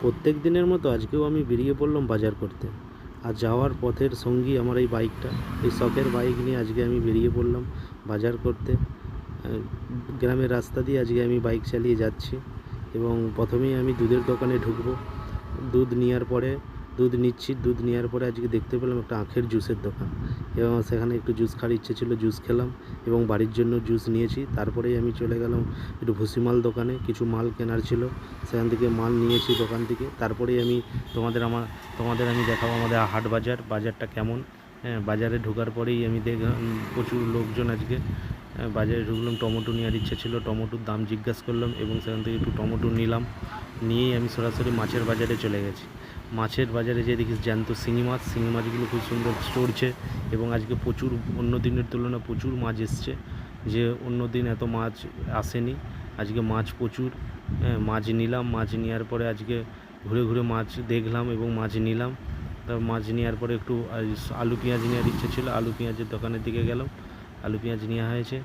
প্রত্যেক দিনের মতো আজকেও আমি বেরিয়ে পড়লাম বাজার করতে। আর যাওয়ার পথের সঙ্গী আমার এই বাইকটা, এই শখের বাইক নিয়ে আজকে আমি বেরিয়ে পড়লাম বাজার করতে। গ্রামের রাস্তা দিয়ে আজকে আমি বাইক চালিয়ে যাচ্ছি এবং প্রথমেই আমি দুধের দোকানে ঢুকবো। দুধ নেওয়ার পরে দুধ নিচ্ছি, দুধ নেওয়ার পরে আজকে দেখতে পেলাম একটা আখের জুসের দোকান এবং সেখানে একটু জুস খাওয়ার ইচ্ছে ছিল, জুস খেলাম এবং বাড়ির জন্য জুস নিয়েছি। তারপরেই আমি চলে গেলাম একটু ভুসিমাল দোকানে, কিছু মাল কেনার ছিল, সেখান থেকে মাল নিয়েছি দোকান থেকে। তারপরেই আমি তোমাদের আমি দেখাবো আমাদের হাট বাজারটা কেমন। হ্যাঁ, বাজারে ঢোকার পরেই আমি দেখলাম প্রচুর লোকজন আজকে। বাজারে ঢুকলাম, টমেটো নেওয়ার ইচ্ছে ছিল, টমেটোর দাম জিজ্ঞাসা করলাম এবং সেখান থেকে একটু টমেটো নিলাম। নিয়েই আমি সরাসরি মাছের বাজারে চলে গেছি। মাছের বাজারে যেয়ে দেখি জ্যান্ত শিঙি মাছগুলো খুব সুন্দর চড়ছে এবং আজকে প্রচুর, অন্য দিনের তুলনায় প্রচুর মাছ এসছে, যে অন্য দিন এত মাছ আসেনি। আজকে মাছ প্রচুর। মাছ নিলাম, মাছ নেওয়ার পরে আজকে ঘুরে ঘুরে মাছ দেখলাম এবং মাছ নিলাম। তারপর মাছ নেওয়ার পরে একটু আলু পেঁয়াজ নেওয়ার ইচ্ছে ছিল, আলু পেঁয়াজের দোকানের দিকে গেলাম, আলু পেঁয়াজ নেওয়া হয়েছে।